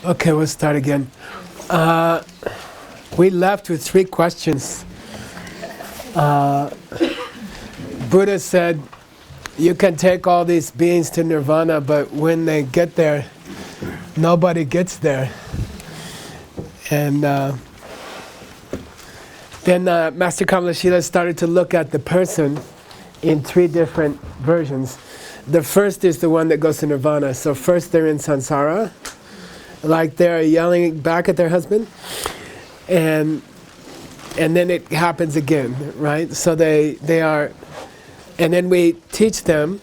Okay, we'll start again. We left with 3 questions. Buddha said, you can take all these beings to nirvana, but when they get there, nobody gets there. And then Master Kamalashila started to look at the person in 3 different versions. The first is the one that goes to nirvana. So first they're in samsara, like they're yelling back at their husband, and then it happens again, right? So they are, and then we teach them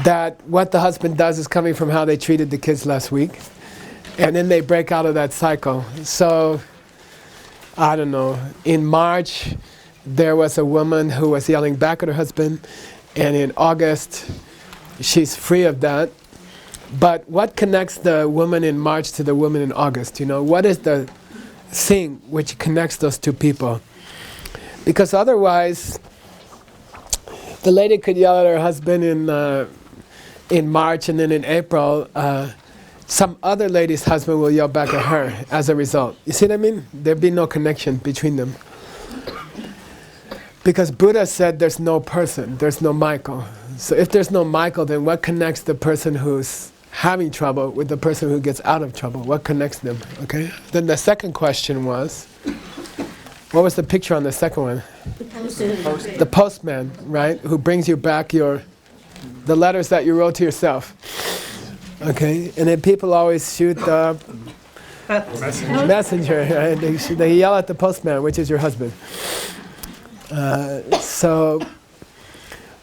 that what the husband does is coming from how they treated the kids last week, and then they break out of that cycle. So, I don't know, in March there was a woman who was yelling back at her husband, and in August she's free of that. But what connects the woman in March to the woman in August? You know, what is the thing which connects those 2 people? Because otherwise, the lady could yell at her husband in March, and then in April, some other lady's husband will yell back at her as a result. You see what I mean? There'd be no connection between them. Because Buddha said there's no person, there's no Michael. So if there's no Michael, then what connects the person who's having trouble with the person who gets out of trouble? What connects them? Okay. Then the second question was, what was the picture on the second one? The postman, right? Who brings you back the letters that you wrote to yourself. Okay. And then people always shoot the messenger, right? They yell at the postman, which is your husband. So,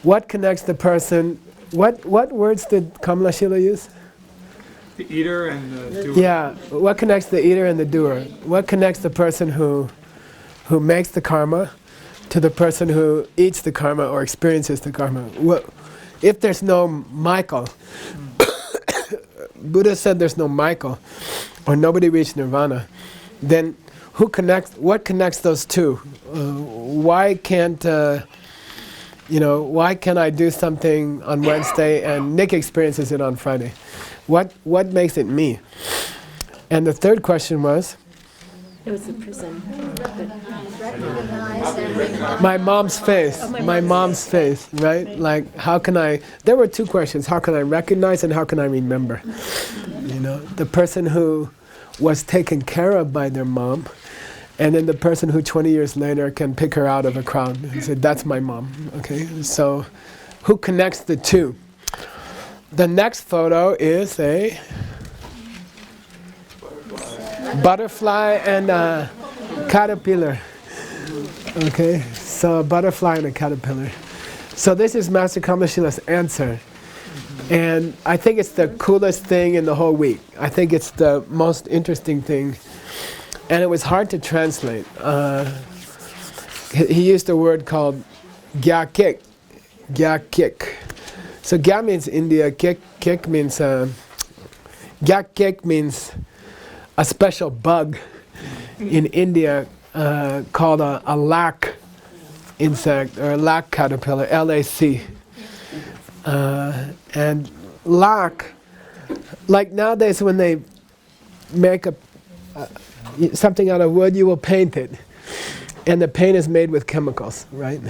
what connects the person? What words did Kamalashila use? The eater and the doer. Yeah. What connects the eater and the doer? What connects the person who makes the karma to the person who eats the karma or experiences the karma? If there's no Michael, Buddha said there's no Michael, or nobody reached nirvana, then what connects those 2? Why can't I do something on Wednesday and Nick experiences it on Friday? What makes it me? And the third question was? It was the prison. My mom's face. My mom's face, right? Like, how can I... There were 2 questions. How can I recognize and how can I remember? You know, the person who was taken care of by their mom, and then the person who 20 years later can pick her out of a crowd and say, that's my mom. Okay, so who connects the 2? The next photo is a butterfly and a caterpillar. Okay, so a butterfly and a caterpillar. So this is Master Kamalashila's answer. And I think it's the coolest thing in the whole week. I think it's the most interesting thing. And it was hard to translate. He used a word called gyakik. Gyakik. So gya means India, kik means... gyakik means a special bug in India called a lac insect, or a lac caterpillar, L-A-C. And lac, like nowadays when they make something out of wood, you will paint it. And the paint is made with chemicals, right?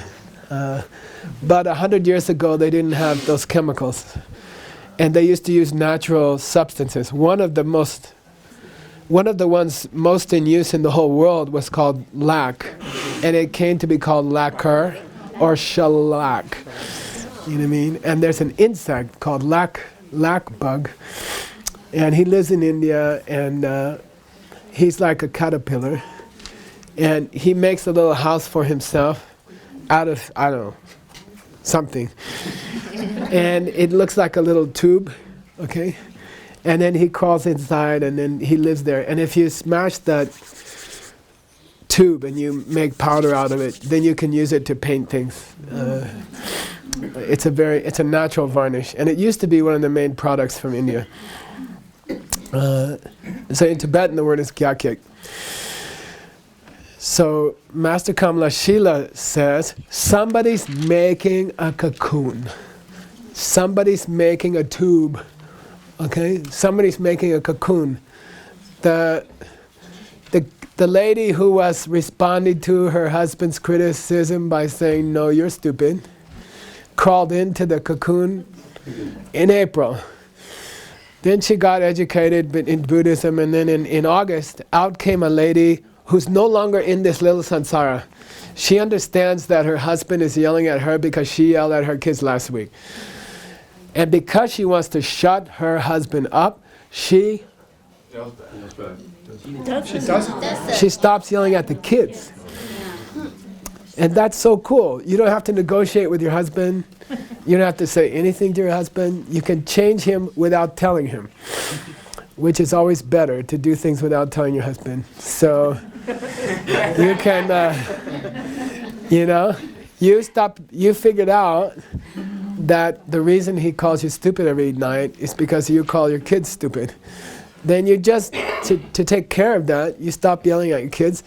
But 100 years ago they didn't have those chemicals. And they used to use natural substances. One of the ones most in use in the whole world was called lac. And it came to be called lacquer or shellac. You know what I mean? And there's an insect called lac bug. And he lives in India, and he's like a caterpillar. And he makes a little house for himself out of, I don't know, something. And it looks like a little tube, okay? And then he crawls inside, and then he lives there. And if you smash that tube and you make powder out of it, then you can use it to paint things. It's a natural varnish, and it used to be one of the main products from India. So in Tibetan the word is gyakik. So Master Kamalashila says, somebody's making a cocoon. Somebody's making a tube Okay, somebody's making a cocoon. The lady who was responding to her husband's criticism by saying, "No, you're stupid," crawled into the cocoon in April. Then she got educated in Buddhism, and then in August, out came a lady who's no longer in this little samsara. She understands that her husband is yelling at her because she yelled at her kids last week. And because she wants to shut her husband up, she stops yelling at the kids. And that's so cool. You don't have to negotiate with your husband. You don't have to say anything to your husband. You can change him without telling him, which is always better, to do things without telling your husband. So you can, you figured out that the reason he calls you stupid every night is because you call your kids stupid. Then you just, to take care of that, you stop yelling at your kids.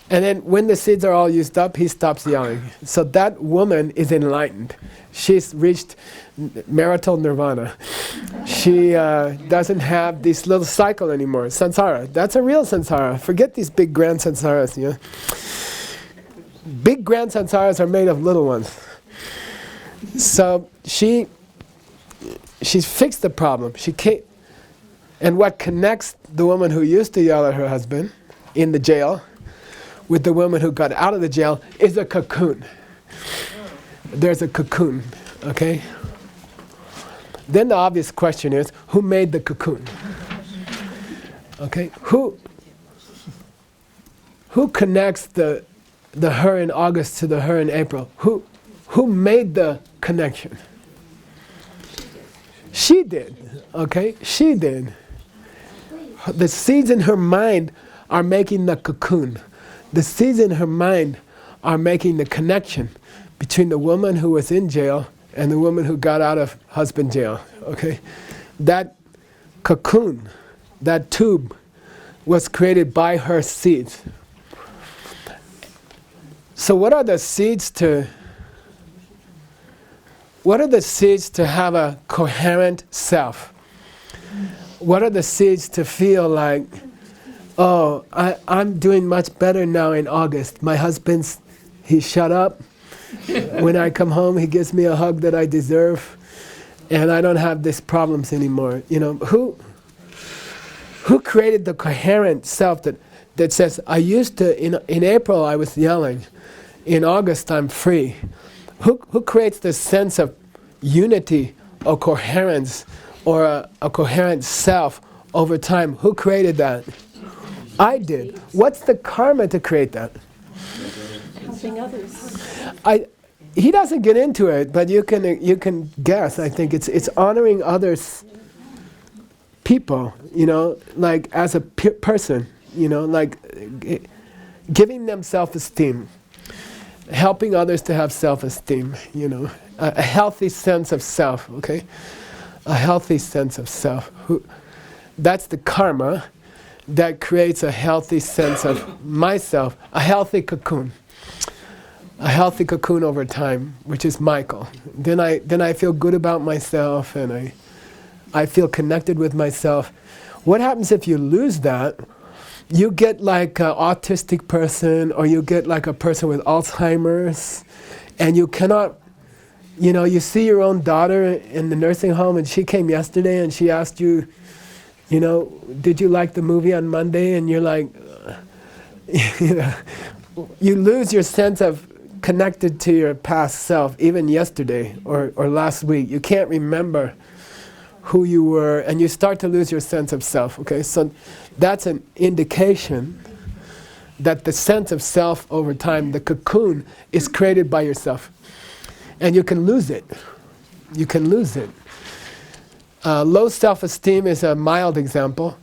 And then when the seeds are all used up, he stops yelling. So that woman is enlightened. She's reached marital nirvana. She doesn't have this little cycle anymore. Samsara, that's a real samsara. Forget these big grand samsaras. Yeah? Big grand samsaras are made of little ones. So she's fixed the problem. And what connects the woman who used to yell at her husband in the jail with the woman who got out of the jail is a cocoon. There's a cocoon, okay? Then the obvious question is, who made the cocoon? Okay, who connects the her in August to the her in April? Who made the connection? She did, okay? She did. The seeds in her mind are making the cocoon. The seeds in her mind are making the connection between the woman who was in jail and the woman who got out of husband jail, okay? That cocoon, that tube, was created by her seeds. So what are the seeds to have a coherent self? What are the seeds to feel like, oh, I'm doing much better now in August. My husband's, he shut up. When I come home, he gives me a hug that I deserve, and I don't have these problems anymore. You know, who created the coherent self that says, I used to, in April I was yelling, in August I'm free? Who creates this sense of unity or coherence or a coherent self over time? Who created that? I did. What's the karma to create that? Helping others. He doesn't get into it, but you can guess. I think it's honoring others, people, you know, like as a person, you know, like giving them self-esteem, helping others to have self-esteem, you know, a healthy sense of self, okay? A healthy sense of self. That's the karma that creates a healthy sense of myself, a healthy cocoon. A healthy cocoon over time, which is Michael. Then I feel good about myself, and I feel connected with myself. What happens if you lose that? You get like an autistic person, or you get like a person with Alzheimer's, and you cannot, you know, you see your own daughter in the nursing home, and she came yesterday and she asked you, you know, did you like the movie on Monday? And you're like, you know, you lose your sense of connected to your past self, even yesterday or last week. You can't remember who you were, and you start to lose your sense of self, okay? So that's an indication that the sense of self over time, the cocoon, is created by yourself. And you can lose it. You can lose it. Low self-esteem is a mild example.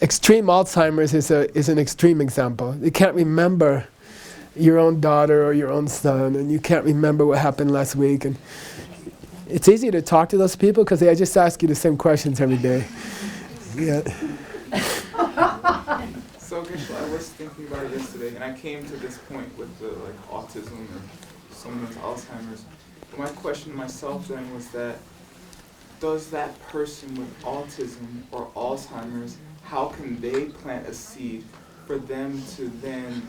Extreme Alzheimer's is an extreme example. You can't remember your own daughter or your own son, and you can't remember what happened last week. And it's easy to talk to those people because they just ask you the same questions every day. Yeah. So Geshe, I was thinking about it yesterday, and I came to this point with the autism or someone with Alzheimer's. My question to myself then was that does that person with autism or Alzheimer's, how can they plant a seed for them to then,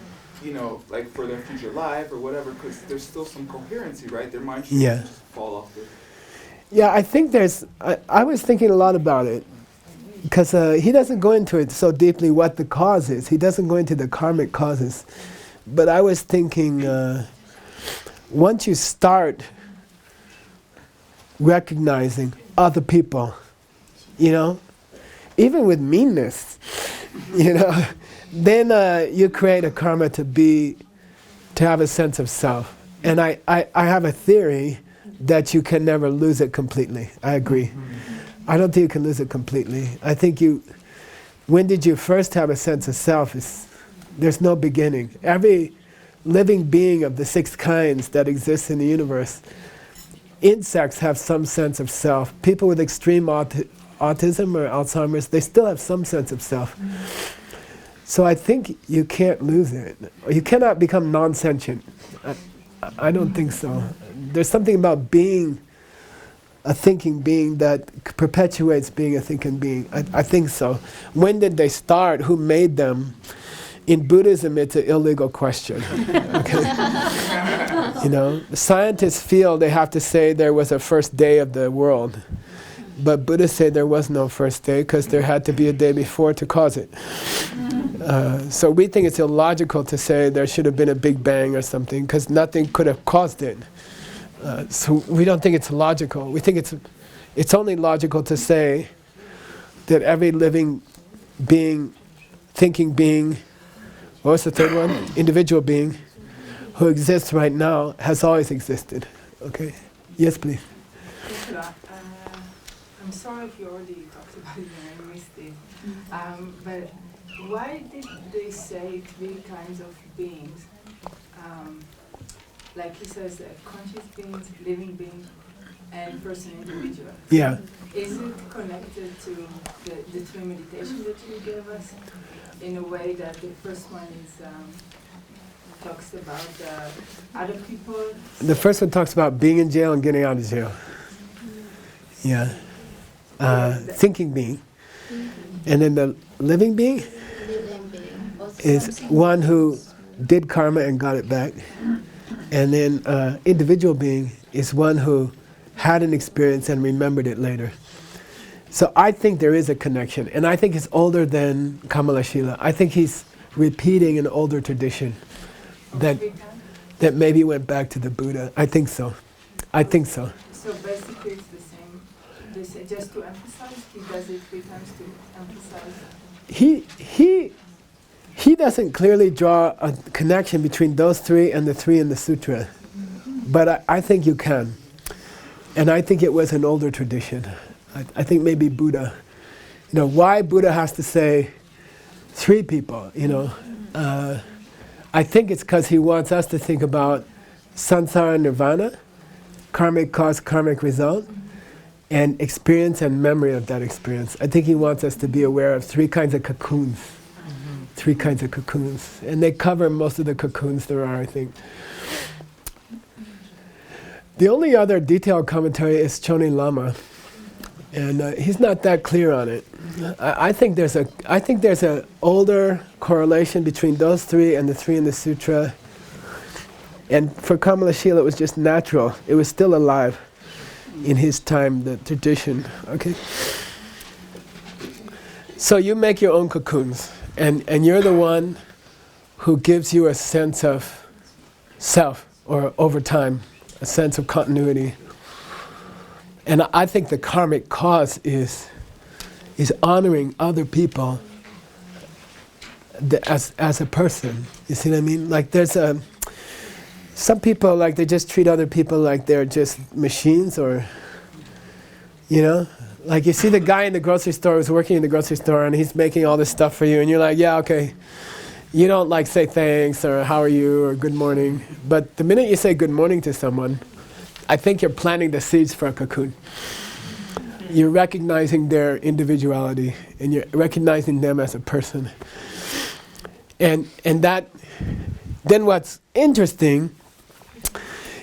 like for their future life or whatever, because there's still some coherency, right? Their mind shouldn't just fall off the... Yeah, I think I was thinking a lot about it, because he doesn't go into it so deeply what the cause is. He doesn't go into the karmic causes. But I was thinking, once you start recognizing other people, even with meanness, then you create a karma to have a sense of self. And I have a theory that you can never lose it completely. I agree. I don't think you can lose it completely. I think when did you first have a sense of self? There's no beginning. Every living being of the 6 kinds that exists in the universe, insects have some sense of self. People with extreme autism or Alzheimer's, they still have some sense of self. So I think you can't lose it. You cannot become non-sentient. I don't think so. There's something about being a thinking being that perpetuates being a thinking being. I think so. When did they start? Who made them? In Buddhism, it's an illegal question. Okay? Scientists feel they have to say there was a first day of the world. But Buddhists say there was no first day because there had to be a day before to cause it. So we think it's illogical to say there should have been a big bang or something because nothing could have caused it. So we don't think it's logical. We think it's only logical to say that every living being, thinking being, what was the third one? Individual being who exists right now has always existed. Okay? Yes, please. I'm sorry if you already talked about it and I missed it. But why did they say 3 kinds of beings? Like he says, conscious beings, living beings, and person individual. Yeah. Is it connected to the 3 meditation that you gave us in a way that the first one is talks about other people? The first one talks about being in jail and getting out of jail. Yeah. Thinking being. And then the living being is one who did karma and got it back. And then individual being is one who had an experience and remembered it later. So I think there is a connection, and I think it's older than Kamalashila. I think he's repeating an older tradition that maybe went back to the Buddha. I think so. I think so. So basically it's the same. They say just to emphasize, he does it 3 times to emphasize. He doesn't clearly draw a connection between those 3 and the 3 in the sutra. But I think you can. And I think it was an older tradition. I think maybe Buddha. Why Buddha has to say 3 people, I think it's because he wants us to think about samsara and nirvana, karmic cause, karmic result, and experience and memory of that experience. I think he wants us to be aware of 3 kinds of cocoons. 3 kinds of cocoons. And they cover most of the cocoons there are, I think. The only other detailed commentary is Choni Lama. And he's not that clear on it. I think there's an older correlation between those 3 and the 3 in the sutra. And for Kamalashila, it was just natural. It was still alive in his time, the tradition. Okay. So you make your own cocoons, and you're the one who gives you a sense of self, or over time, a sense of continuity. And I think the karmic cause is honoring other people as a person. You see what I mean? Like there's some people, like they just treat other people like they're just machines, or like you see the guy in the grocery store who's working in the grocery store and he's making all this stuff for you, and you're like, yeah, okay. You don't like say thanks or how are you or good morning. But the minute you say good morning to someone, I think you're planting the seeds for a cocoon. You're recognizing their individuality and you're recognizing them as a person. And that, then what's interesting,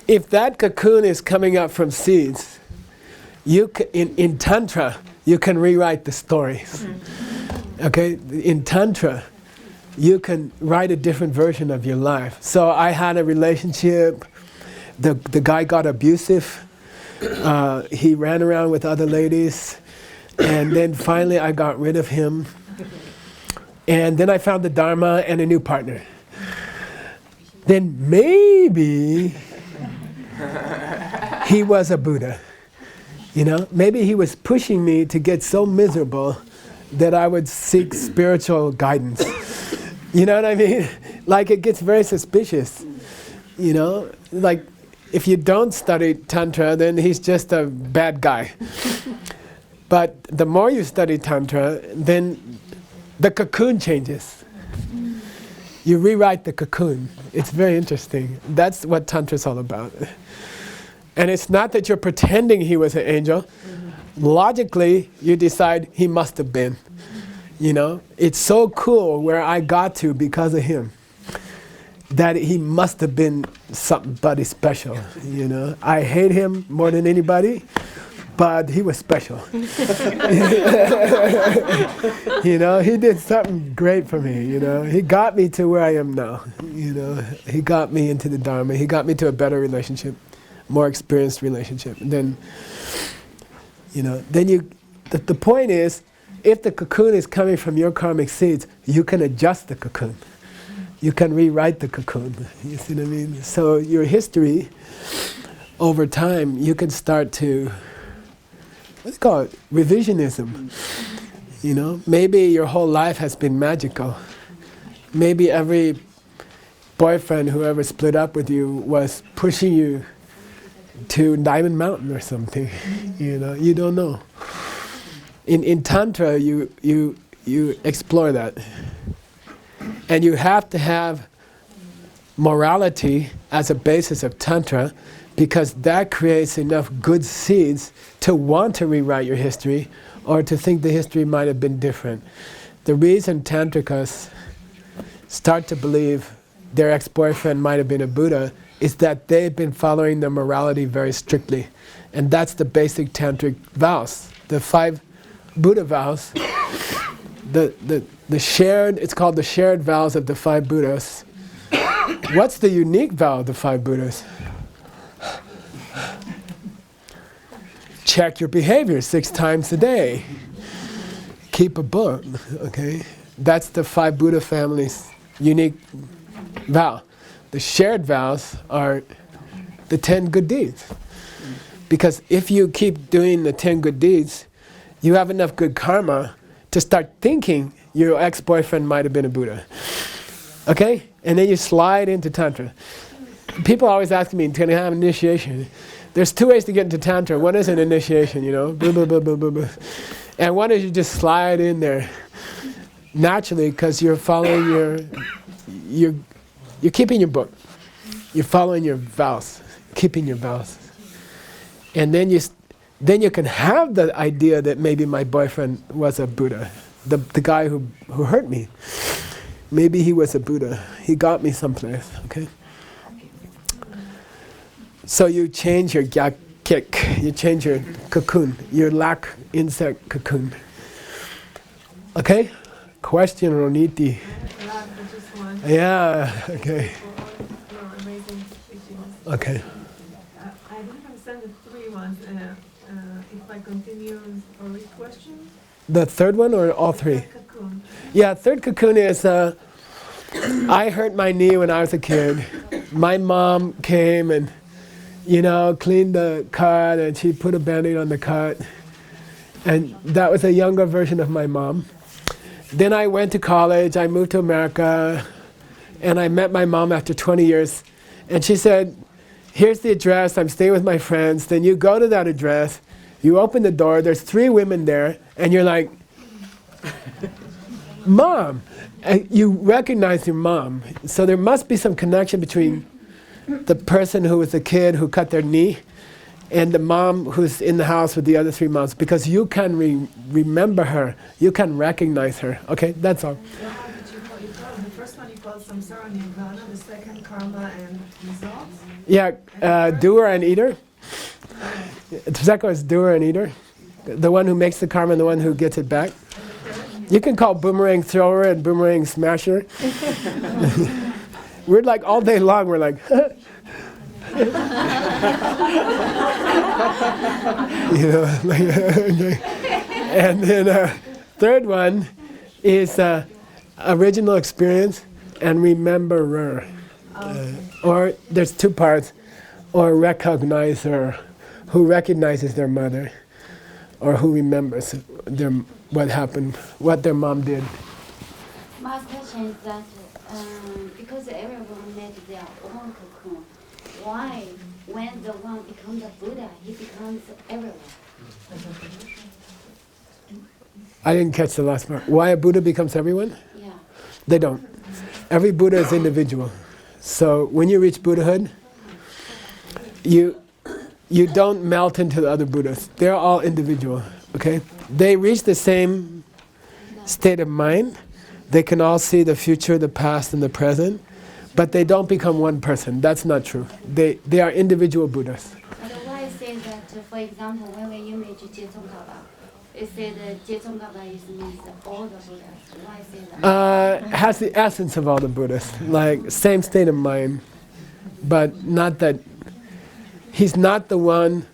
if that cocoon is coming up from seeds, In Tantra, you can rewrite the stories. Okay? In Tantra, you can write a different version of your life. So I had a relationship, the guy got abusive, he ran around with other ladies, and then finally I got rid of him. And then I found the Dharma and a new partner. Then maybe he was a Buddha. You know, maybe he was pushing me to get so miserable that I would seek spiritual guidance. You know what I mean? Like, it gets very suspicious. You know, like if you don't study Tantra, then he's just a bad guy. But the more you study Tantra, then the cocoon changes. You rewrite the cocoon. It's very interesting. That's what Tantra's all about. And it's not that you're pretending he was an angel. Logically, you decide he must have been. You know, it's so cool where I got to because of him. That he must have been somebody special, you know. I hate him more than anybody, but he was special. You know, he did something great for me, you know. He got me to where I am now, you know. He got me into the Dharma. He got me to a better relationship, more experienced relationship. And then, you know, the point is, if the cocoon is coming from your karmic seeds, you can adjust the cocoon. You can rewrite the cocoon, you see what I mean? So your history, over time, you can start to, what's it called? Revisionism. You know, maybe your whole life has been magical. Maybe every boyfriend who ever split up with you was pushing you to Diamond Mountain or something. You know, you don't know. In Tantra, you explore that. And you have to have morality as a basis of Tantra, because that creates enough good seeds to want to rewrite your history or to think the history might have been different. The reason Tantrikas start to believe their ex-boyfriend might have been a Buddha is that they've been following their morality very strictly. And that's the basic Tantric vows, the 5 Buddha vows. The shared, it's called the shared vows of the 5 Buddhas. What's the unique vow of the 5 Buddhas? Check your behavior 6 times a day. Keep a book, okay? That's the 5 Buddha families' unique vow. The shared vows are the 10 good deeds. Because if you keep doing the 10 good deeds, you have enough good karma to start thinking your ex-boyfriend might have been a Buddha. Okay? And then you slide into Tantra. People always ask me, can I have an initiation? There's 2 ways to get into Tantra. One is an initiation, you know, blah, blah, blah, blah, blah, blah. And one is you just slide in there naturally, because you're following you're keeping your book. You're following your vows, keeping your vows. And then you can have the idea that maybe my boyfriend was a Buddha. The guy who hurt me. Maybe he was a Buddha. He got me someplace, okay? So you change your gyakik, you change your cocoon, your lac insect cocoon. Okay? Question, Roniti. Yeah, okay. Amazing teachings. Okay. I didn't understand the 3 ones. If I continue or read questions? The 3rd one or all 3? Cocoon. Yeah, 3rd cocoon is, I hurt my knee when I was a kid. My mom came and, you know, cleaned the cut, and she put a Band-Aid on the cut. And that was a younger version of my mom. Then I went to college, I moved to America, and I met my mom after 20 years. And she said, here's the address, I'm staying with my friends. Then you go to that address, you open the door, there's 3 women there, and you're like, Mom! And you recognize your mom. So there must be some connection between the person who was a kid who cut their knee and the mom who's in the house with the other 3 moms, because you can remember her, you can recognize her. Okay, that's all. So how did you call it? The first one you called samsara and nirvana, the second karma and results? Yeah, doer and eater. Tzeko is doer and eater. The one who makes the karma and the one who gets it back. You can call boomerang thrower and boomerang smasher. We're like all day long, we're like, And then third one is original experience and rememberer. Or there's two parts, or recognizer, who recognizes their mother, or who remembers what happened, what their mom did. My question is that because everyone made their own cocoon, why, when the one becomes a Buddha, he becomes everyone? I didn't catch the last part. Why a Buddha becomes everyone? Yeah. They don't. Every Buddha is individual. So when you reach Buddhahood, you don't melt into the other Buddhas. They're all individual. Okay? They reach the same state of mind. They can all see the future, the past, and the present, but they don't become one person. That's not true. They are individual Buddhas. But why say that, for example, when we image Jetsongkaba, it said that Jetsongkaba means all the Buddhas. Why say that? Has the essence of all the Buddhas, like same state of mind, but not that he's not the one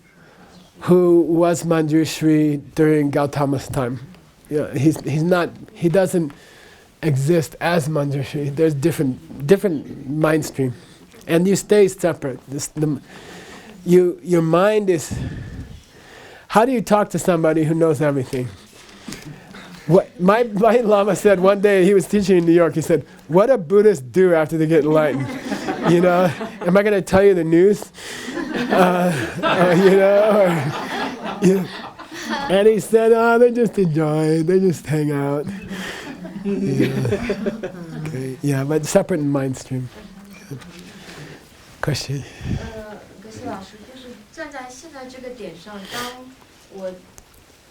who was Manjushri during Gautama's time. Yeah, he's not. He doesn't exist as Manjushri. There's different mind stream, and you stay separate. Your mind is. How do you talk to somebody who knows everything? What my Lama said one day, he was teaching in New York, he said, what do Buddhists do after they get enlightened? You know, am I going to tell you the news? And he said, they just enjoy, they just hang out. Okay. Yeah, but separate in mind stream. Question? 格西老师，就是站在现在这个点上，当我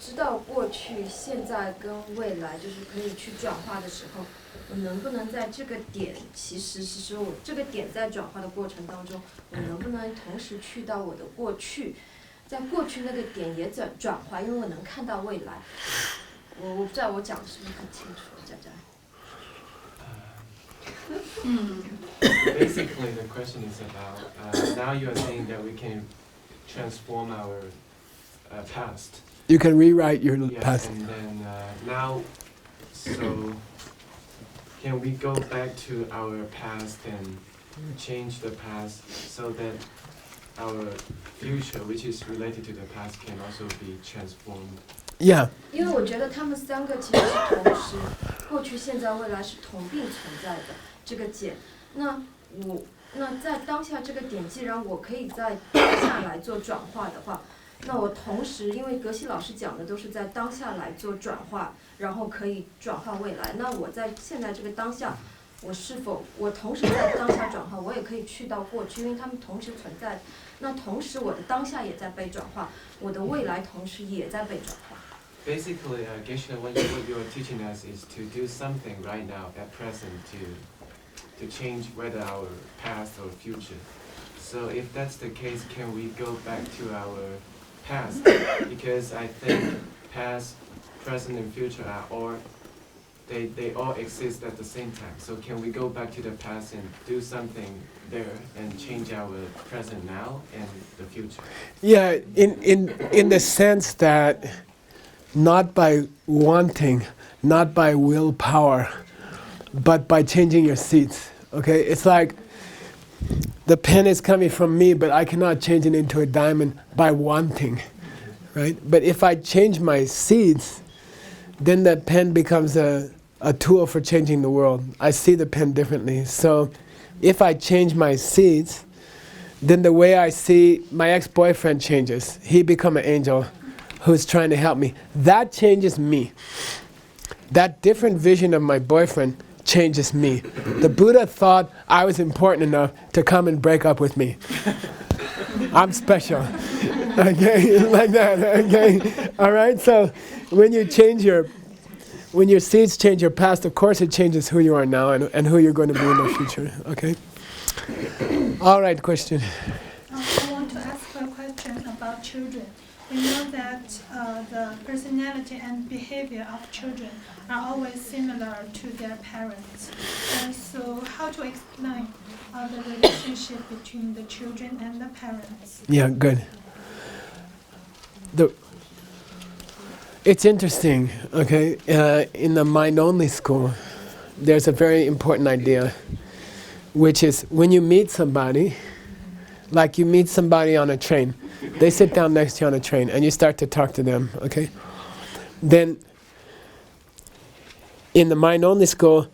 知道过去、现在跟未来就是可以去转化的时候，我能不能在这个点，其实是说我这个点在转化的过程当中，我能不能同时去到我的过去，在过去那个点也转化，因为我能看到未来。我不知道我讲的是不是很清楚，佳佳。Basically, the question is about now you are saying that we can transform our past. You can rewrite your Yes, past. and then now, so can we go back to our past and change the past so that our future, which is related to the past, can also be transformed? Yeah. 因为我觉得他们三个其实是同时，过去、现在、未来是同并存在的这个点。那在当下这个点，既然我可以在当下来做转化的话，那我同时，因为格西老师讲的都是在当下来做转化，然后可以转化未来。那我在现在这个当下，我同时在当下转化，我也可以去到过去，因为他们同时存在。那同时我的当下也在被转化，我的未来同时也在被转化。Basically, Geshe, what you're teaching us is to do something right now, at present, to change whether our past or future. So if that's the case, can we go back to our past? Because I think past, present, and future are all, they all exist at the same time. So can we go back to the past and do something there and change our present now and the future? Yeah, in the sense that not by wanting, not by willpower, but by changing your seeds. Okay, it's like the pen is coming from me, but I cannot change it into a diamond by wanting, right? But if I change my seeds, then the pen becomes a tool for changing the world. I see the pen differently. So if I change my seeds, then the way I see my ex-boyfriend changes. He become an angel who's trying to help me. That changes me. That different vision of my boyfriend changes me. The Buddha thought I was important enough to come and break up with me. I'm special. Okay, like that, okay? All right, so when your seeds change your past, of course it changes who you are now and who you're going to be in the future, okay? All right, question. I want to ask a question about children. We know that the personality and behavior of children are always similar to their parents. And so how to explain the relationship between the children and the parents? Yeah, good. It's interesting, okay? In the mind-only school, there's a very important idea, which is when you meet somebody, like you meet somebody on a train, they sit down next to you on a train and you start to talk to them, okay? Then, in the mind-only school,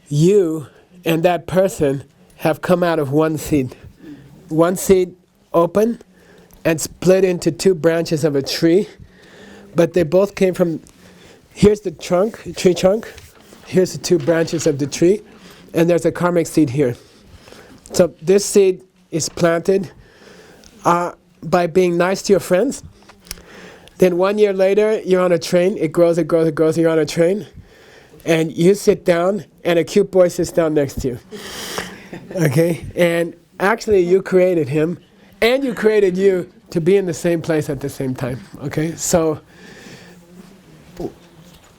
you and that person have come out of one seed. One seed open and split into two branches of a tree, but they both came from, here's the trunk, tree trunk, here's the two branches of the tree, and there's a karmic seed here. So this seed is planted by being nice to your friends. Then 1 year later, you're on a train, it grows, you're on a train, and you sit down, and a cute boy sits down next to you. Okay? And actually you created him, and you created you to be in the same place at the same time. Okay? So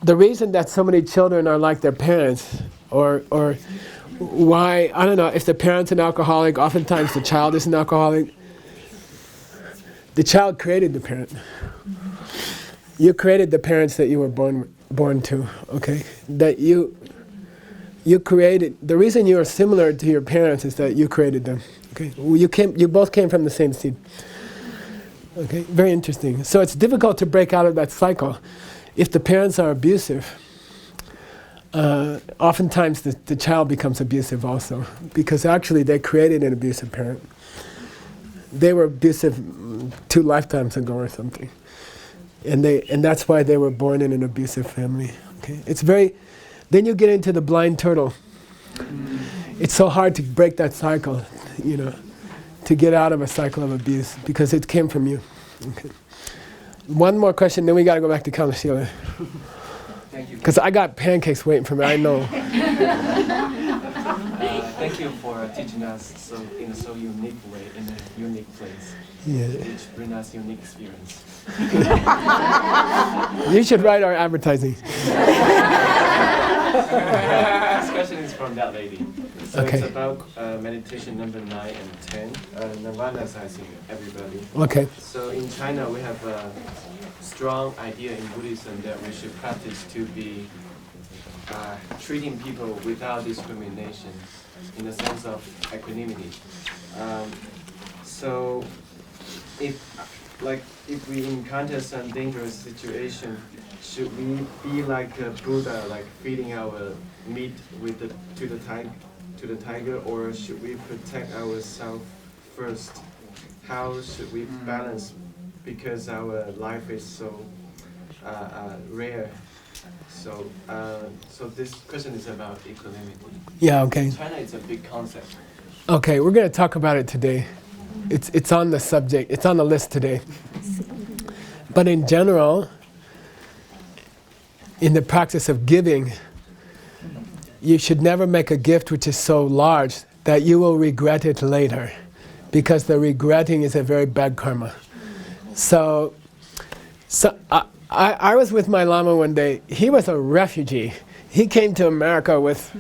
the reason that so many children are like their parents, or why, I don't know, if the parent's an alcoholic, oftentimes the child is an alcoholic. The child created the parent. You created the parents that you were born to, okay? That you created, the reason you are similar to your parents is that you created them, okay? You both came from the same seed. Okay, very interesting. So it's difficult to break out of that cycle. If the parents are abusive, oftentimes the child becomes abusive also, because actually they created an abusive parent. They were abusive 2 lifetimes ago or something, and that's why they were born in an abusive family. Okay, it's very. Then you get into the blind turtle. It's so hard to break that cycle, to get out of a cycle of abuse because it came from you. Okay. One more question, then we got to go back to Kamalashila. Thank you. Because I got pancakes waiting for me, I know. Thank you for teaching us in a so unique way, in a unique place. Yeah. Which bring us unique experience. You should write our advertising. This question is from that lady. So Okay. it's about meditation number 9 and 10. Nirvana's, I think, everybody. Okay. So in China, we have a strong idea in Buddhism that we should practice to be treating people without discrimination, in the sense of equanimity. So if we encounter some dangerous situation, should we be like a Buddha, like feeding our meat to the tiger, or should we protect ourselves first? How should we balance? Because our life is so rare. So this question is about equanimity. Yeah, okay. In China, it's a big concept. Okay, we're going to talk about it today. It's on the subject, it's on the list today. But in general, in the practice of giving, you should never make a gift which is so large that you will regret it later, because the regretting is a very bad karma. So I was with my Lama one day. He was a refugee. He came to America with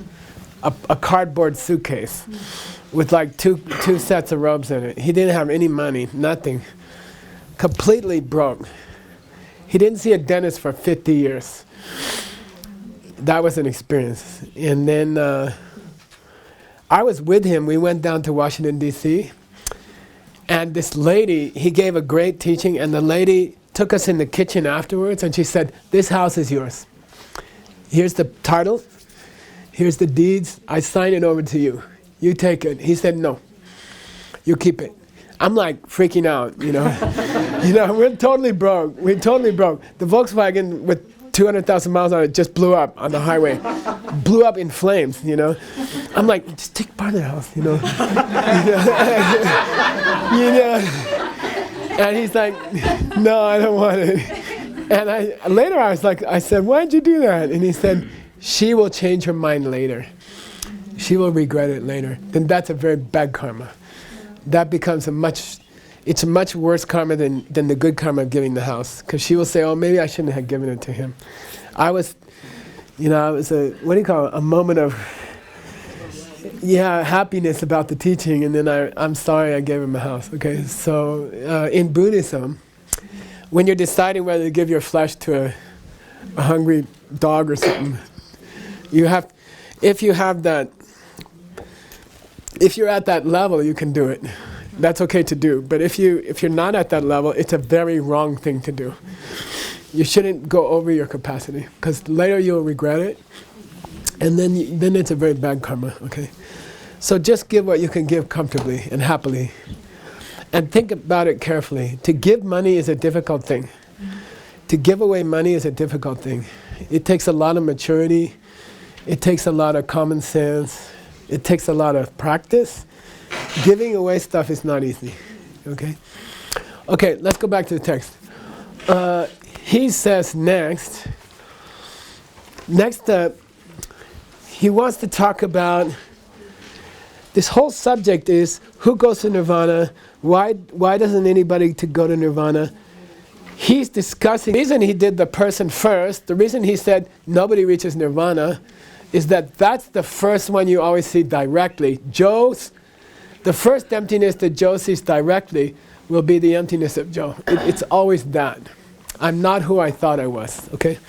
a cardboard suitcase with like two sets of robes in it. He didn't have any money, nothing. Completely broke. He didn't see a dentist for 50 years. That was an experience. And then I was with him. We went down to Washington, D.C. And this lady, he gave a great teaching, and the lady took us in the kitchen afterwards, and she said, "This house is yours. Here's the title. Here's the deeds. I sign it over to you. You take it." He said, "No. You keep it." I'm like freaking out, we're totally broke. We're totally broke. The Volkswagen with 200,000 miles on it just blew up on the highway. Blew up in flames, I'm like, just take part of the house, And he's like, "No, I don't want it." And later I said, "Why'd you do that?" And he said, "She will change her mind later. She will regret it later." Then that's a very bad karma. That becomes it's a much worse karma than the good karma of giving the house. Because she will say, oh, maybe I shouldn't have given it to him. I was a moment of, happiness about the teaching, and then I'm sorry I gave him a house. Okay, so in Buddhism, when you're deciding whether to give your flesh to a hungry dog or something, if you're at that level, you can do it. That's okay to do. But if you're not at that level, it's a very wrong thing to do. You shouldn't go over your capacity, because later you'll regret it, and then it's a very bad karma. Okay, so just give what you can give comfortably and happily, and think about it carefully. To give money is a difficult thing. To give away money is a difficult thing. It takes a lot of maturity. It takes a lot of common sense. It takes a lot of practice. Giving away stuff is not easy. Okay, let's go back to the text. He says next, he wants to talk about, this whole subject is, who goes to nirvana? Why doesn't anybody to go to nirvana? He's discussing, the reason he did the person first, the reason he said nobody reaches nirvana, is that's the first one you always see directly. The first emptiness that Joe sees directly will be the emptiness of Joe. It's always that. I'm not who I thought I was, okay?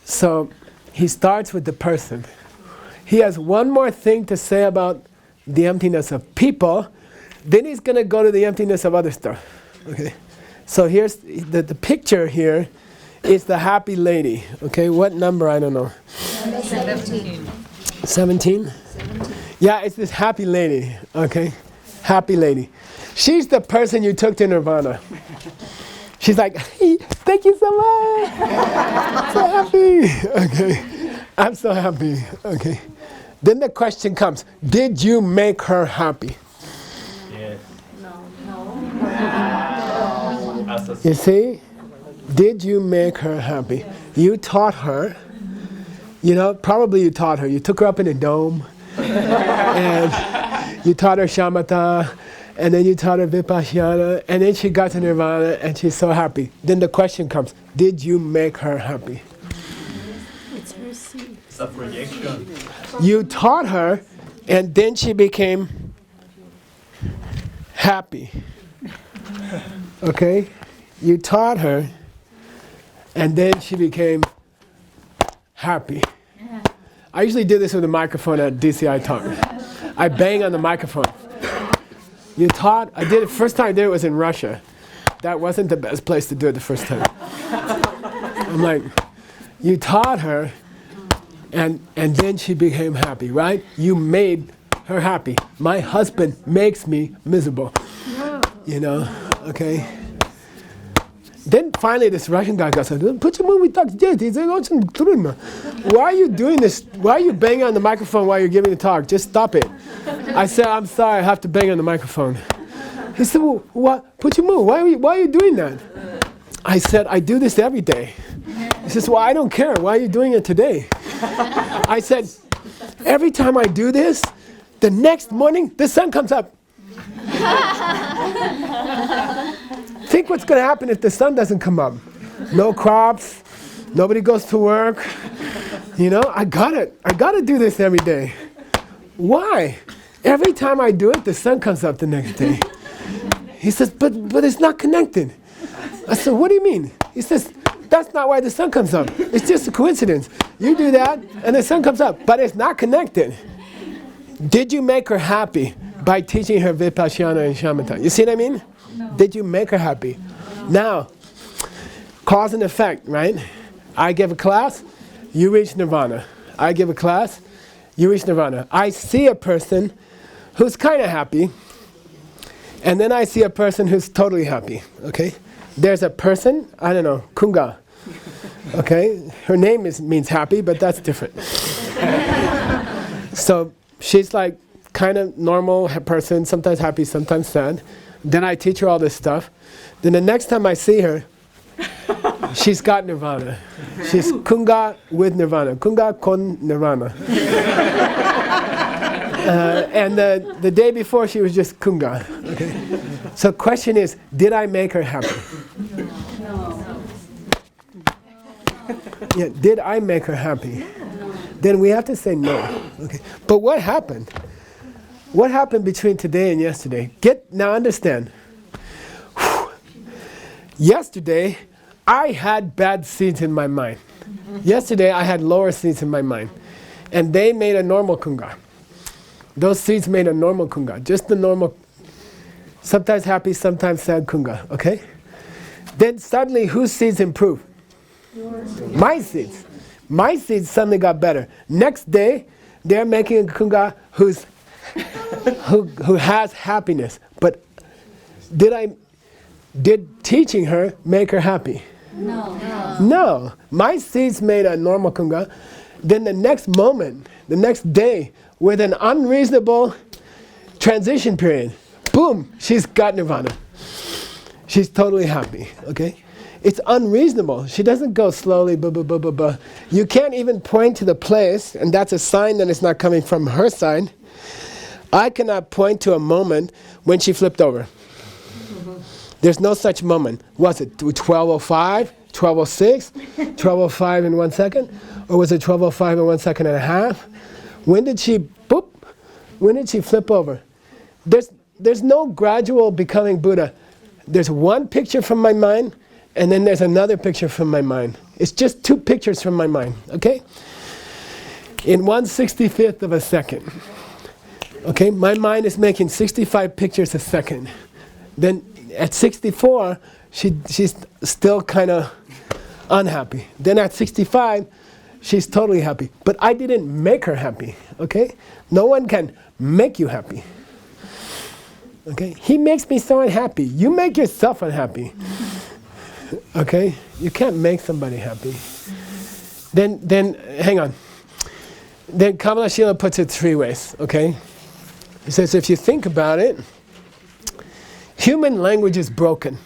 So he starts with the person. He has one more thing to say about the emptiness of people, then he's going to go to the emptiness of other stuff, okay? So here's the picture here is the happy lady, okay? What number? I don't know. 17. 17? Yeah, it's this happy lady, okay? Happy lady. She's the person you took to nirvana. She's like, hey, thank you so much. I'm so happy. Okay, I'm so happy. Okay. Then the question comes, did you make her happy? Yes. No. You see? Did you make her happy? You taught her. Probably you taught her. You took her up in a dome. And you taught her shamatha. And then you taught her vipassana, and then she got to nirvana, and she's so happy. Then the question comes, did you make her happy? It's her seed. It's a projection. You taught her, and then she became happy. Okay? You taught her, and then she became happy. I usually do this with a microphone at DCI talk. I bang on the microphone. You taught, first time I did it was in Russia. That wasn't the best place to do it the first time. I'm like, you taught her, and then she became happy, right? You made her happy. My husband makes me miserable. Okay? Then finally this Russian guy got said, why are you doing this? Why are you banging on the microphone while you're giving the talk? Just stop it. I said, I'm sorry, I have to bang on the microphone. He said, well, what? Why are you doing that? I said, I do this every day. He says, well, I don't care. Why are you doing it today? I said, every time I do this, the next morning, the sun comes up. Think what's going to happen if the sun doesn't come up. No crops, nobody goes to work. I got to do this every day. Why? Every time I do it, the sun comes up the next day. He says, but it's not connected. I said, what do you mean? He says, that's not why the sun comes up. It's just a coincidence. You do that, and the sun comes up, but it's not connected. Did you make her happy by teaching her vipassana and shamatha? You see what I mean? No. Did you make her happy? Now, cause and effect, right? I give a class, you reach nirvana. I give a class, you reach nirvana. I see a person who's kind of happy, and then I see a person who's totally happy, okay? There's a person, I don't know, Kunga, okay? Her name means happy, but that's different. So she's like kind of normal person, sometimes happy, sometimes sad. Then I teach her all this stuff. Then the next time I see her, she's got nirvana. She's Kunga with nirvana. Kunga con nirvana. And the day before she was just Kunga. Okay? So question is, did I make her happy? Yeah, did I make her happy? Then we have to say no. Okay. But what happened? What happened between today and yesterday? Now understand. Yesterday, I had bad seeds in my mind. Yesterday, I had lower seeds in my mind. And they made a normal kunga. Those seeds made a normal kunga. Just the normal, sometimes happy, sometimes sad kunga. Okay? Then suddenly, whose seeds improved? My seeds. My seeds suddenly got better. Next day, they're making a kunga who has happiness. But did teaching her make her happy? No. My seeds made a normal kunga. Then the next moment, the next day, with an unreasonable transition period, boom, she's got nirvana. She's totally happy, okay? It's unreasonable. She doesn't go slowly, You can't even point to the place, and that's a sign that it's not coming from her side. I cannot point to a moment when she flipped over. There's no such moment. Was it 12:05, 12:06, 12:05 in 1 second? Or was it 12:05 in 1 second and a half? When did she, when did she flip over? There's no gradual becoming Buddha. There's one picture from my mind, and then there's another picture from my mind. It's just two pictures from my mind, okay? In 1/65th of a second. Okay, my mind is making 65 pictures a second. Then at 64, she's still kind of unhappy. Then at 65, she's totally happy. But I didn't make her happy, okay? No one can make you happy. Okay? He makes me so unhappy. You make yourself unhappy. Okay? You can't make somebody happy. Then hang on. Then Kamalashila puts it three ways, okay? He says, if you think about it, human language is broken.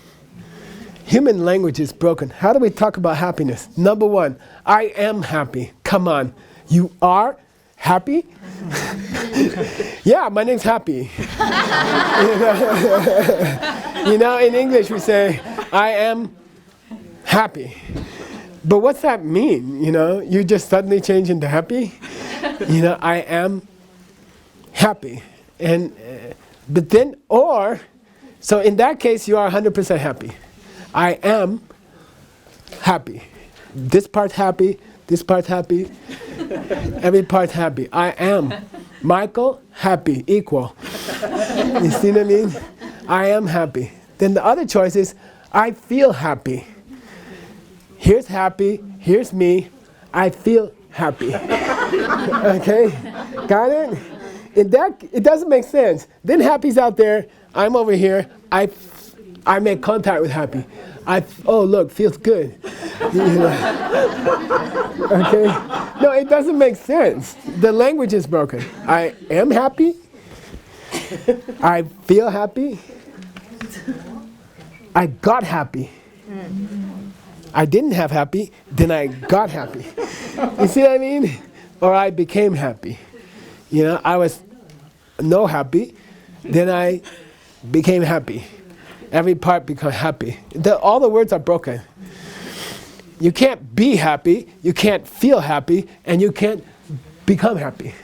Human language is broken. How do we talk about happiness? Number one, I am happy. Come on. You are happy? Yeah, my name's Happy. You know, in English we say, I am happy. But what's that mean? You know, you just suddenly change into happy? You know, I am happy. And but then, so in that case, you are 100% happy. I am happy. This part's happy, this part's happy, every part's happy. I am Michael, happy, equal. You see what I mean? I am happy. Then the other choice is, I feel happy. Here's happy, here's me, I feel happy. Okay? Got it? It doesn't make sense. Then happy's out there, I'm over here, I make contact with happy. Oh look, feels good. You know? Okay? No, it doesn't make sense. The language is broken. I am happy. I feel happy. I got happy. I didn't have happy, then I got happy. You see what I mean? Or I became happy. You know, I was no happy, then I became happy. Every part became happy. All the words are broken. You can't be happy, you can't feel happy, and you can't become happy.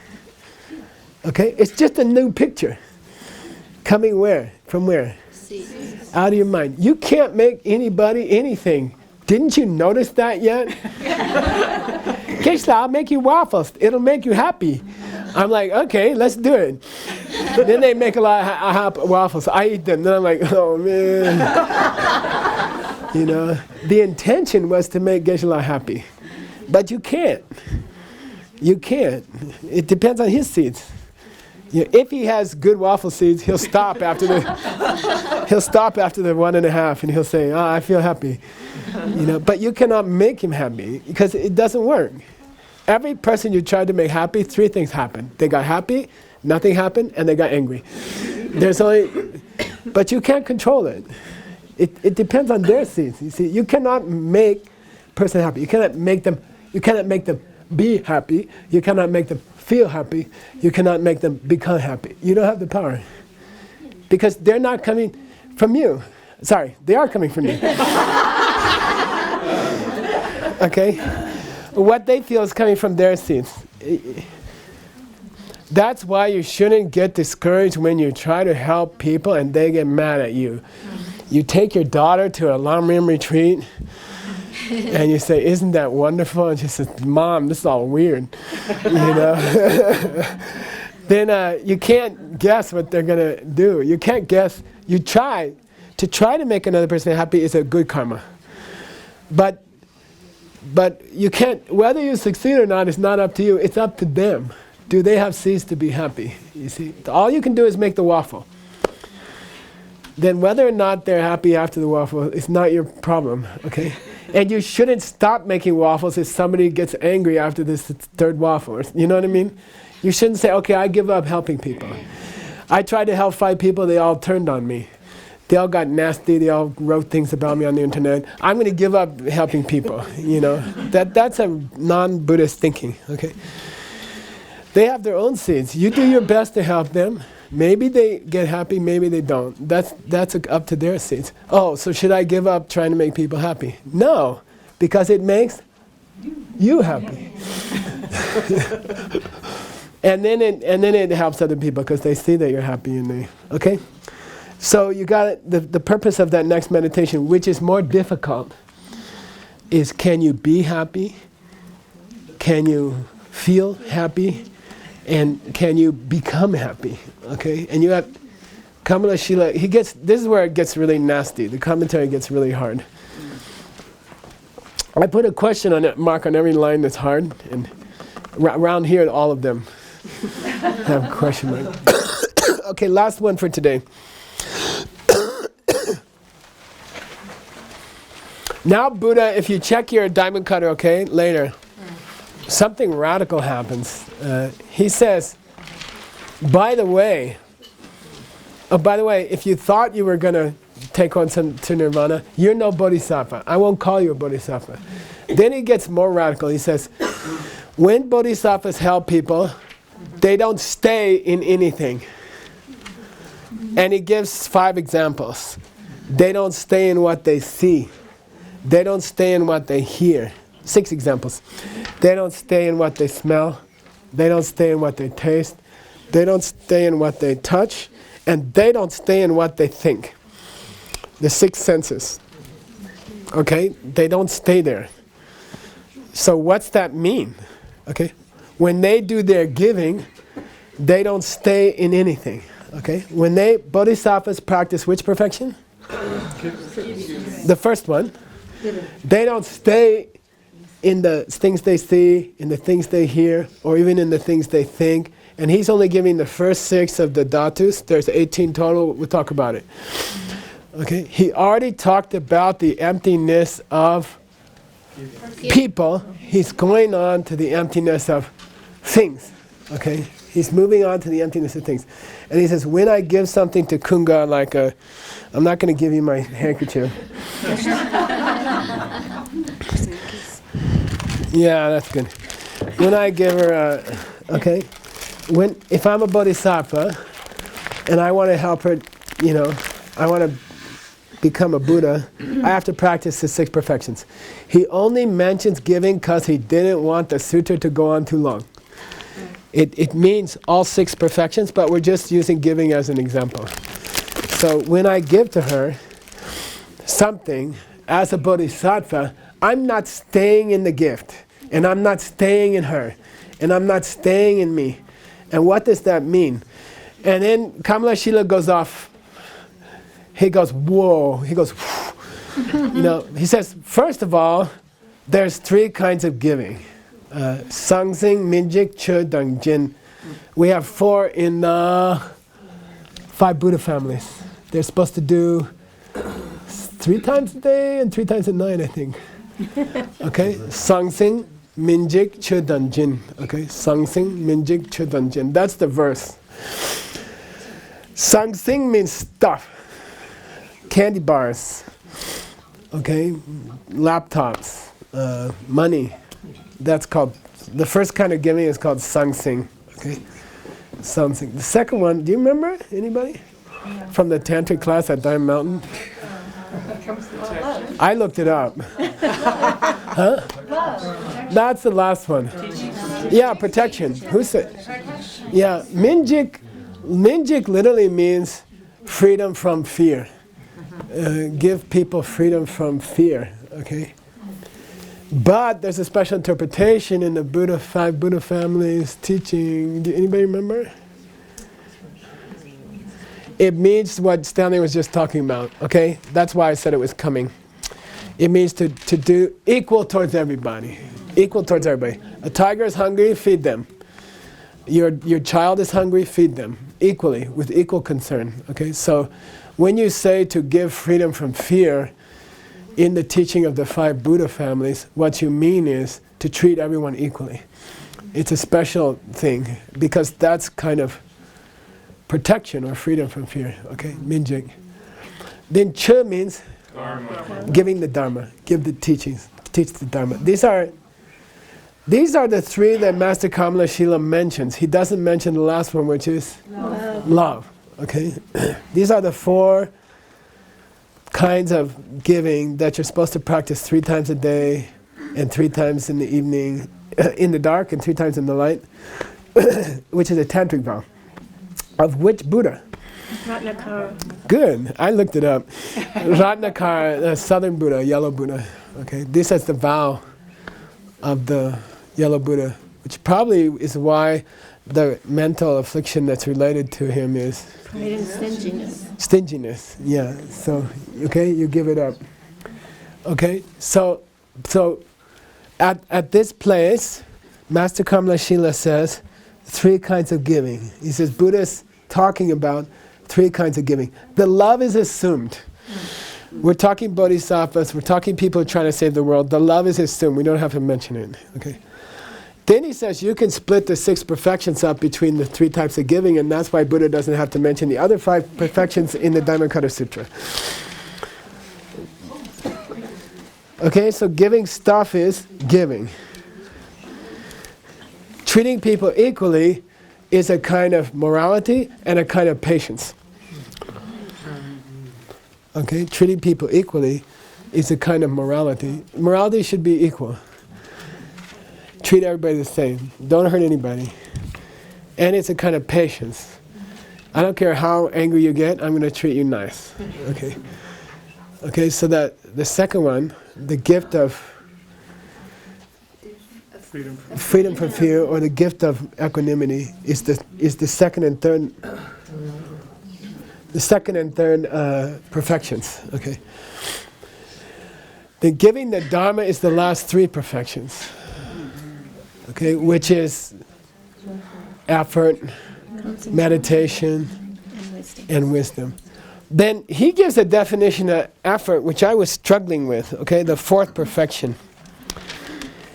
Okay? It's just a new picture. Coming where? From where? Out of your mind. You can't make anybody anything. Didn't you notice that yet? Geshe, I'll make you waffles. It'll make you happy. I'm like, okay, let's do it. Then they make a lot of waffles. I eat them. Then I'm like, oh man. You know, the intention was to make Geshe happy. But you can't. You can't. It depends on his seeds. You know, if he has good waffle seeds, he'll stop after the 1.5 and he'll say, I feel happy. You know, but you cannot make him happy because it doesn't work. Every person you try to make happy, three things happen. They got happy, nothing happened, and they got angry. But you can't control it. It depends on their seeds. You see, you cannot make a person happy. You cannot make them be happy. You cannot make them feel happy. You cannot make them become happy. You don't have the power. Because they're not coming from you. Sorry, they are coming from you. Okay? What they feel is coming from their seeds. That's why you shouldn't get discouraged when you try to help people and they get mad at you. You take your daughter to a Lam retreat and you say, "Isn't that wonderful?" And she says, "Mom, this is all weird." You know? Then you can't guess what they're going to do. You can't guess. You try. To try to make another person happy is a good karma. But you can't, whether you succeed or not, it's not up to you. It's up to them. Do they have seeds to be happy? You see, all you can do is make the waffle. Then whether or not they're happy after the waffle is not your problem, okay? And you shouldn't stop making waffles if somebody gets angry after this third waffle. You know what I mean? You shouldn't say, "Okay, I give up helping people." I tried to help 5 people, they all turned on me. They all got nasty, they all wrote things about me on the internet. I'm going to give up helping people, you know. That's a non-Buddhist thinking, okay? They have their own seeds. You do your best to help them. Maybe they get happy, maybe they don't. That's up to their seeds. Oh, so should I give up trying to make people happy? No, because it makes you happy. and then it helps other people because they see that you're happy and they, okay? So you got the purpose of that next meditation, which is more difficult, is can you be happy? Can you feel happy? And can you become happy? Okay? And you have Kamalashila, this is where it gets really nasty. The commentary gets really hard. I put a question on it, mark on every line that's hard, and around here all of them have a question mark. Okay, last one for today. Now Buddha, if you check your diamond cutter, okay, later, something radical happens. He says, by the way, if you thought you were going to take on to nirvana, you're no bodhisattva. I won't call you a bodhisattva. Then he gets more radical. He says, when bodhisattvas help people, they don't stay in anything. And he gives 5 examples. They don't stay in what they see. They don't stay in what they hear. 6 examples. They don't stay in what they smell. They don't stay in what they taste. They don't stay in what they touch. And they don't stay in what they think. The 6 senses. Okay? They don't stay there. So what's that mean? Okay? When they do their giving, they don't stay in anything. Okay? When bodhisattvas practice which perfection? The first one. They don't stay in the things they see, in the things they hear, or even in the things they think. And he's only giving the first 6 of the dhatus. There's 18 total. We'll talk about it. Okay? He already talked about the emptiness of people. He's going on to the emptiness of things. Okay? He's moving on to the emptiness of things. And he says, when I give something to Kunga, like I'm not going to give you my handkerchief. Yeah, that's good. When I give her, okay, if I'm a bodhisattva and I want to help her, you know, I want to become a Buddha, I have to practice the 6 perfections. He only mentions giving because he didn't want the sutra to go on too long. It means all 6 perfections, but we're just using giving as an example. So when I give to her something as a bodhisattva, I'm not staying in the gift, and I'm not staying in her, and I'm not staying in me. And what does that mean? And then Kamalashila goes off. He goes, whoa. He goes, you know, he says, first of all, there's 3 kinds of giving. Sangsing, Minjik, Chö, Dang, Jin. We have 4 in 5 Buddha families. They're supposed to do 3 times a day and 3 times a night, I think. Okay? Sangsing, Minjik, Chö, Dang, Jin. Okay? Sangsing, Minjik, Chö, Dang, Jin. That's the verse. Sangsing means stuff. Candy bars. Okay? Laptops. Money. That's called, the first kind of giving is called sangsing. Okay? Sangsing. The second one, do you remember? Anybody? from the tantric class at Diamond Mountain? I looked it up. Huh? That's the last one. Yeah, protection. Who said? Yeah, Minjik literally means freedom from fear. Give people freedom from fear. Okay. But there's a special interpretation in the five Buddha families teaching. Do anybody remember? It means what Stanley was just talking about, okay? That's why I said it was coming. It means to do equal towards everybody. Equal towards everybody. A tiger is hungry, feed them. Your child is hungry, feed them. Equally, with equal concern, okay? So when you say to give freedom from fear, in the teaching of the five Buddha families, what you mean is to treat everyone equally. It's a special thing, because that's kind of protection or freedom from fear, okay? Minjik. Then Che means giving the Dharma, give the teachings, teach the Dharma. These are the three that Master Kamalashila mentions. He doesn't mention the last one, which is love, okay? These are the four kinds of giving that you're supposed to practice 3 times a day and 3 times in the evening, in the dark and 3 times in the light, which is a tantric vow. Of which Buddha? Ratnakara. Good, I looked it up. Ratnakara, the southern Buddha, yellow Buddha. Okay, this is the vow of the yellow Buddha, which probably is why the mental affliction that's related to him is Pride and stinginess. Stinginess, yeah. So, okay, you give it up. Okay, so at this place, Master Kamalashila says 3 kinds of giving. He says Buddha's talking about 3 kinds of giving. The love is assumed. We're talking bodhisattvas, we're talking people trying to save the world. The love is assumed, we don't have to mention it. Okay. Then he says you can split the 6 perfections up between the 3 types of giving, and that's why Buddha doesn't have to mention the other 5 perfections in the Diamond Cutter Sutra. Okay, so giving stuff is giving. Treating people equally is a kind of morality and a kind of patience. Okay, treating people equally is a kind of morality. Morality should be equal. Treat everybody the same. Don't hurt anybody. And it's a kind of patience. I don't care how angry you get, I'm going to treat you nice. Okay. Okay, so that the second one, the gift of freedom from fear, or the gift of equanimity, is the second and third. The second and third perfections. Okay. The giving the Dharma is the last 3 perfections. Okay, which is effort, meditation, and wisdom. Then he gives a definition of effort, which I was struggling with. Okay, the 4th perfection.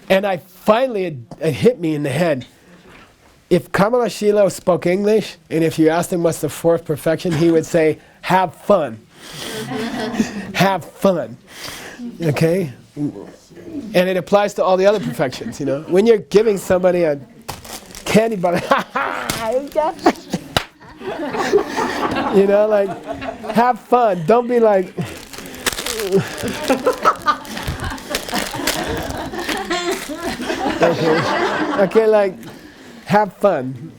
And I finally, it hit me in the head. If Kamalashila spoke English, and if you asked him what's the 4th perfection, he would say, have fun. Have fun. Okay? And it applies to all the other perfections, you know. When you're giving somebody a candy bar, you know, like, have fun. Don't be like, okay, like, have fun.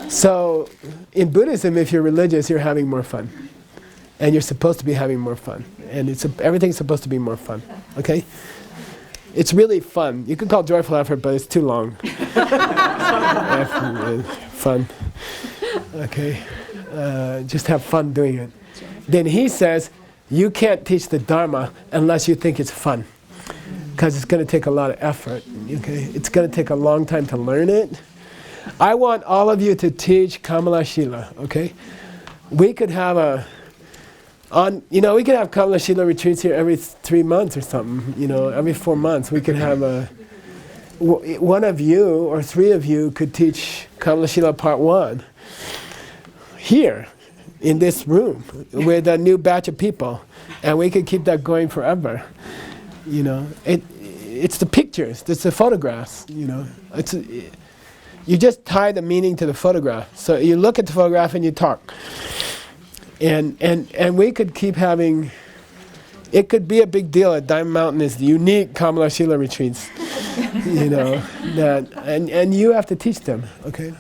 So, in Buddhism, if you're religious, you're having more fun. And you're supposed to be having more fun. And everything's supposed to be more fun. Okay? It's really fun. You can call it joyful effort, but it's too long. Fun. Okay? Just have fun doing it. Then he says, you can't teach the Dharma unless you think it's fun. Because it's going to take a lot of effort. Okay? It's going to take a long time to learn it. I want all of you to teach Kamalashila. Okay? We could have we could have Kamalashila retreats here every 3 months or something, you know, every 4 months. We could have one of you or 3 of you could teach Kamalashila Part 1 here in this room with a new batch of people, and we could keep that going forever. You know, it's the pictures, it's the photographs. You know, You just tie the meaning to the photograph. So you look at the photograph and you talk. And we could keep having, it could be a big deal at Diamond Mountain is the unique Kamalashila retreats. You know, that, and you have to teach them, okay?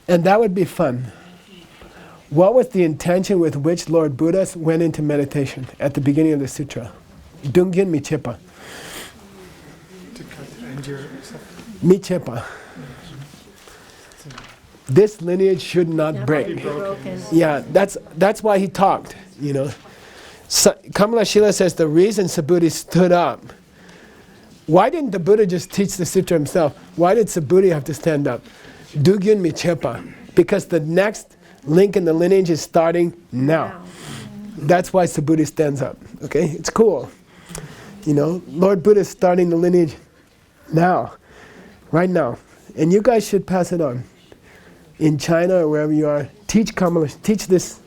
And that would be fun. What was the intention with which Lord Buddha went into meditation at the beginning of the sutra? Dungyun Michepa. To end your suffering. Michepa. This lineage should not break. Yeah, that's why he talked, you know. So, Kamalashila says the reason Subhuti stood up. Why didn't the Buddha just teach the sutra himself? Why did Subhuti have to stand up? Dugyun Michepa. Because the next link in the lineage is starting now. That's why Subhuti stands up. Okay? It's cool. You know, Lord Buddha is starting the lineage now. Right now. And you guys should pass it on. In China or wherever you are, teach Kamalash, teach this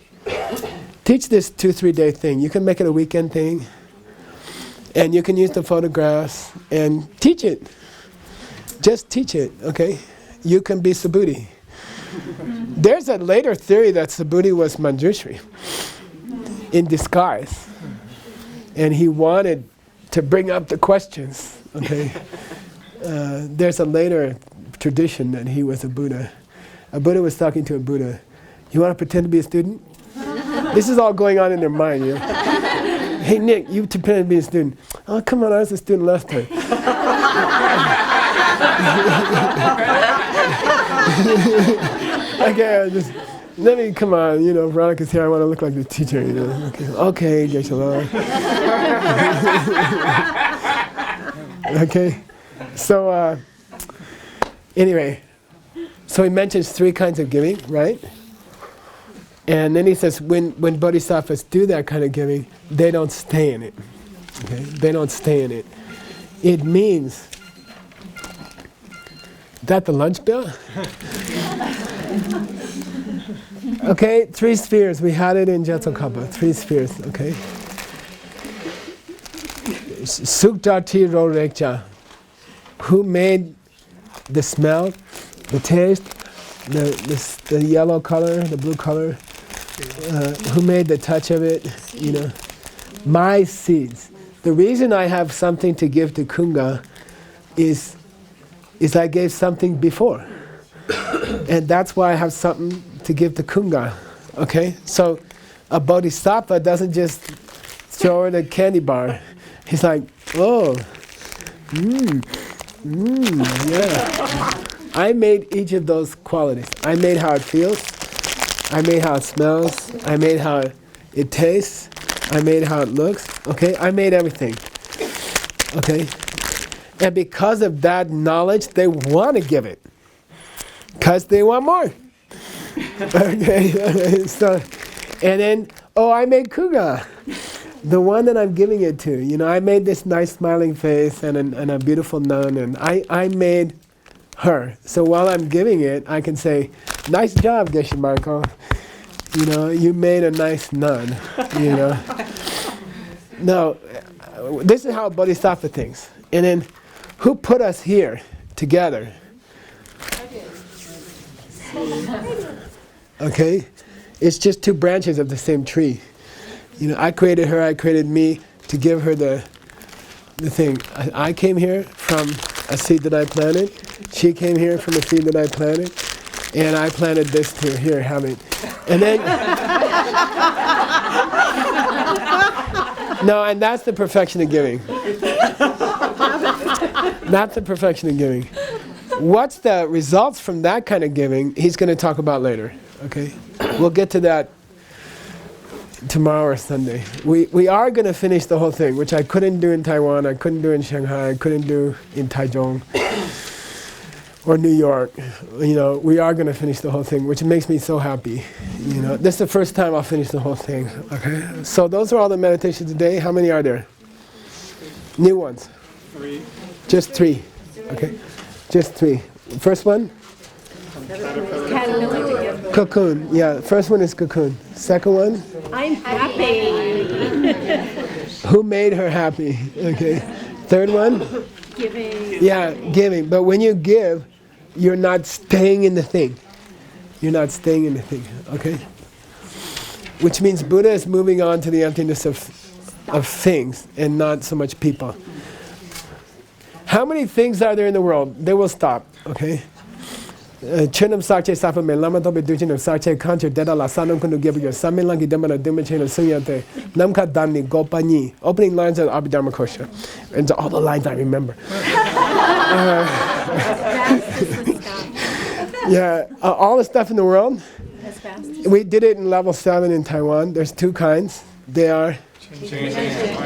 2-3 day thing. You can make it a weekend thing. And you can use the photographs and teach it. Just teach it, okay? You can be Subhuti. There's a later theory that Subhuti was Manjushri in disguise. And he wanted to bring up the questions, okay? There's a later tradition that he was a Buddha. A Buddha was talking to a Buddha. You want to pretend to be a student? This is all going on in their mind, you know? Hey Nick, you pretend to be a student. Oh, come on, I was a student last time. Okay, just let me, come on, you know, Veronica's here, I want to look like the teacher, you know. Okay, Geshe. Okay, so anyway, so he mentions 3 kinds of giving, right? And then he says when bodhisattvas do that kind of giving, they don't stay in it. Okay? They don't stay in it. It means, that the lunch bill? Okay, 3 spheres. We had it in Jetsokapa. 3 spheres, okay? Sukjati ro rekja. Who made the smell, the taste, the yellow color, the blue color? Who made the touch of it? You know, my seeds. The reason I have something to give to Kunga is I gave something before, and that's why I have something to give to Kunga. Okay, so a bodhisattva doesn't just throw her the candy bar. He's like, oh, yeah. I made each of those qualities. I made how it feels. I made how it smells. I made how it tastes. I made how it looks. Okay, I made everything. Okay, and because of that knowledge, they want to give it, because they want more. Okay, so, and then, oh, I made Kuga, the one that I'm giving it to. You know, I made this nice smiling face and a beautiful nun, and I made her. So while I'm giving it, I can say, nice job, Geshe Michael. You know, you made a nice nun, you know. No, this is how Bodhisattva thinks. And then, who put us here together? Okay? It's just 2 branches of the same tree. You know, I created her, I created me to give her the thing. I came here from a seed that I planted. She came here from a seed that I planted. And I planted this too. Here, have it. And then... No, and that's the perfection of giving. That's the perfection of giving. What's the results from that kind of giving, he's going to talk about later. Okay? We'll get to that tomorrow or Sunday. We are going to finish the whole thing, which I couldn't do in Taiwan, I couldn't do in Shanghai, I couldn't do in Taichung or New York. You know, we are going to finish the whole thing, which makes me so happy. You know, this is the first time I'll finish the whole thing. Okay? So those are all the meditations today. How many are there? New ones? 3. Just 3. Okay? Just 3. First one? Cocoon. Yeah, first one is cocoon. Second one? I'm happy. Who made her happy? Okay. Third one? Giving. Yeah, giving. But when you give, you're not staying in the thing. You're not staying in the thing, okay? Which means Buddha is moving on to the emptiness of things and not so much people. How many things are there in the world? They will stop, okay? Chinam Sarche Safa Me Lama Tobe Duchinam Sarche Kancher Deda La Sanam Kundu Give Your Samilangi Demana Dimachin and Sunyate Namka Dani Gopani. Opening lines of Abhidharma Kosha. And all the lines I remember. Yeah, all the stuff in the world. We did it in level 7 in Taiwan. There's 2 kinds. They are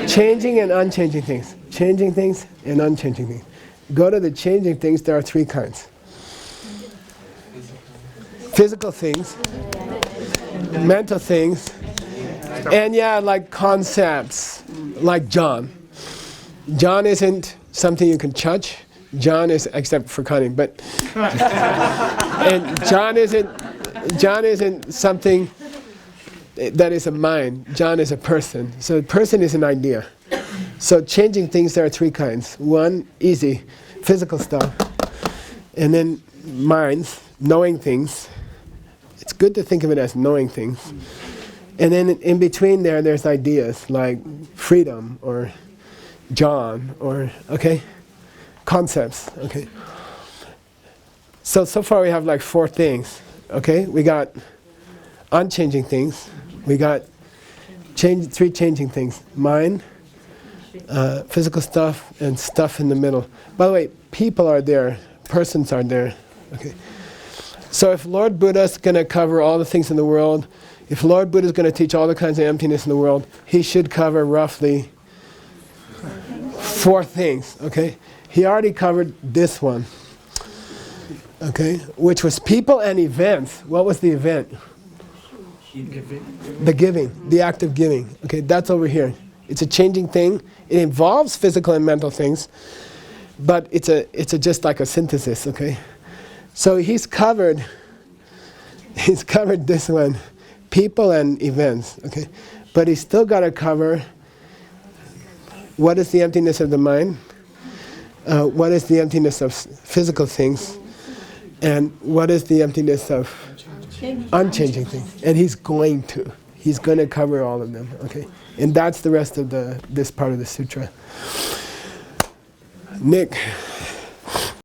changing and unchanging things. Changing things and unchanging things. Go to the changing things, there are 3 kinds. Physical things, mental things, and like concepts, like John. John isn't something you can touch. John is, except for cutting, but and John isn't something that is a mind. John is a person. So a person is an idea. So changing things, there are 3 kinds. 1, easy, physical stuff, and then minds, knowing things. It's good to think of it as knowing things. And then in between there's ideas like freedom or John or, okay, concepts, okay. So far we have like 4 things, okay. We got unchanging things. We got 3 changing things. Mind, physical stuff, and stuff in the middle. By the way, people are there. Persons are there, okay. So if Lord Buddha is going to cover all the things in the world, if Lord Buddha is going to teach all the kinds of emptiness in the world, he should cover roughly 4 things, okay? He already covered this one, okay, which was people and events. What was the event? The giving, the act of giving. Okay, that's over here. It's a changing thing. It involves physical and mental things, but it's just like a synthesis, okay? So he's covered this one, people and events, okay? But he's still got to cover what is the emptiness of the mind, what is the emptiness of physical things, and what is the emptiness of unchanging things. And he's going to cover all of them, okay? And that's the rest of this part of the sutra. Nick.